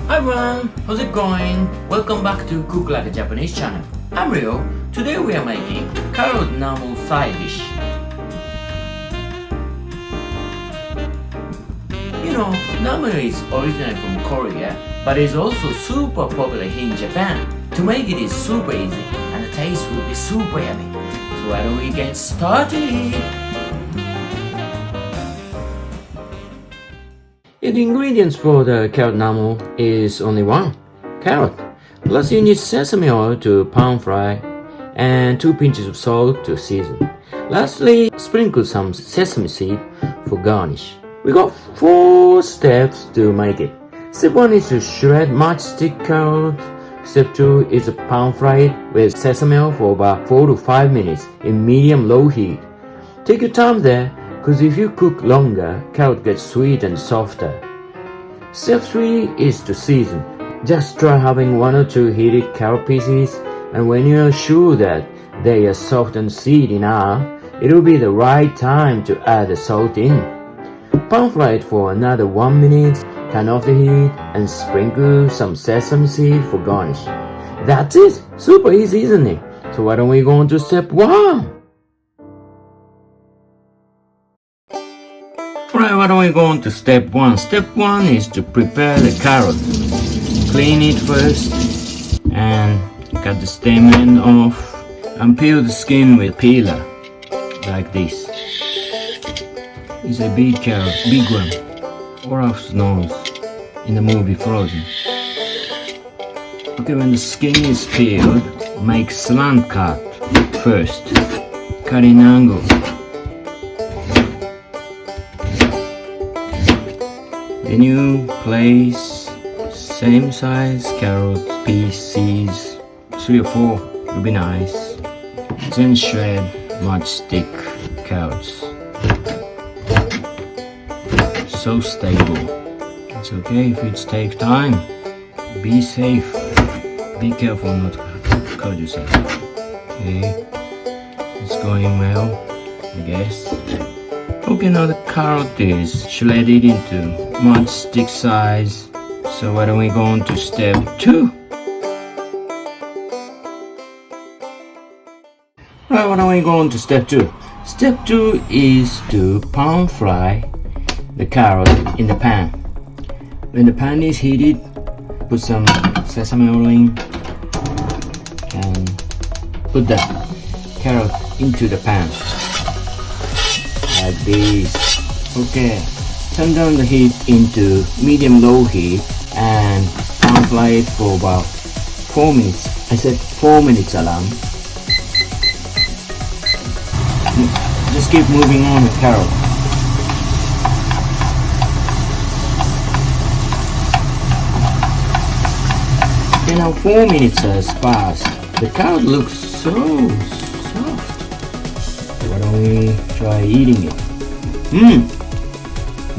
Hi everyone, how's it going? Welcome back to Cook Like a Japanese channel. I'm Rio. Today we are making carrot namul side dish. You know, namul is originally from Korea, but is also super popular in Japan. To make it is super easy and the taste will be super yummy. So why don't we get started? The ingredients for the carrot namul is only one, carrot. Plus you need sesame oil to pan fry and 2 pinches of salt to season. Lastly, sprinkle some sesame seed for garnish. We got 4 steps to make it. Step 1 is to shred matchstick carrot. Step 2 is to pan fry it with sesame oil for about 4 to 5 minutes in medium-low heat. Take your time there, because if you cook longer, carrot gets sweet and softer. Step 3 is to season. Just try having 1 or 2 heated carrot pieces, and when you are sure that they are soft and sweet enough, it will be the right time to add the salt in. Pan fry it for another 1 minute, turn off the heat, and sprinkle some sesame seed for garnish. That's it! Super easy, isn't it? So why don't we go on to step 1? Alright, why don't we go on to step 1? Step 1 is to prepare the carrot. Clean it first and cut the stem end off and peel the skin with peeler like this. It's a big carrot, big one. Olaf's nose in the movie Frozen. Okay, when the skin is peeled, make slant cut first. Cut in angle. Then you place same size carrot pieces, 3 or 4 would be nice. Then shred matchstick carrots. So stable. It's okay if it takes time. Be safe. Be careful not to cut yourself. Okay, it's going well, I guess. Okay, now the carrot is shredded into matchstick size. So why don't we go on to step 2? Right, why don't we go on to step 2? Step 2 is to pan fry the carrot in the pan. When the pan is heated, put some sesame oil in and put the carrot into the pan. Like this. Okay, turn down the heat into medium-low heat and pan fry it for about 4 minutes. I said 4 minutes alarm. Just keep moving on with carrot. Okay, now 4 minutes has passed. The carrot looks so soft. Why don't we try eating it?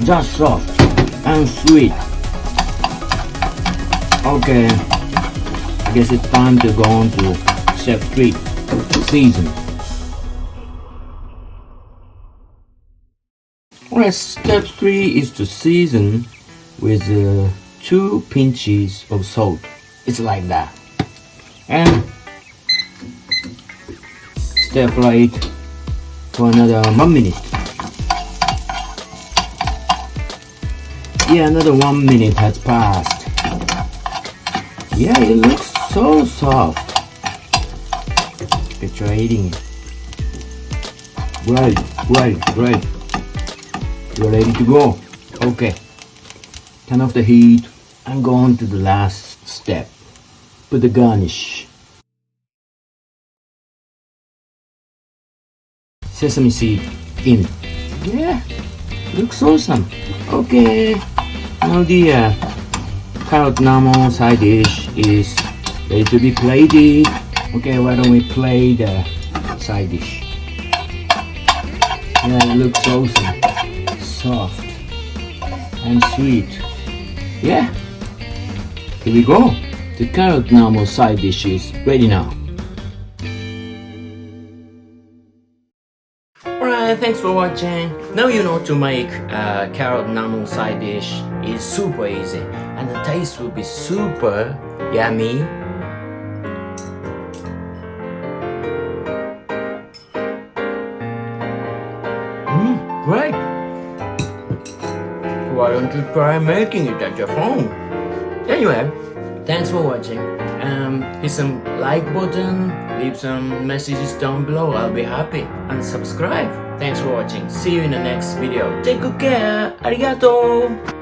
Just soft and sweet. Okay, I guess it's time to go on to step 3, season. Alright, step 3 is to season with 2 pinches of salt. It's like that. And step right for another 1 minute. Yeah, another 1 minute has passed. Yeah, it looks so soft. Okay, try eating it. Right. You're ready to go. Okay. Turn off the heat and go on to the last step. Put the garnish. Sesame seed in. Yeah, looks awesome. Okay, now the carrot namul side dish is ready to be plated. Okay, why don't we plate the side dish? Yeah, it looks awesome. Soft and sweet. Yeah, here we go. The carrot namul side dish is ready now. Alright, thanks for watching. Now you know to make carrot namul side dish. is super easy and the taste will be super yummy. Great! Why don't you try making it at your home? Anyway, thanks for watching. Hit some like button, leave some messages down below, I'll be happy. And subscribe. Thanks for watching. See you in the next video. Take good care. Arigato!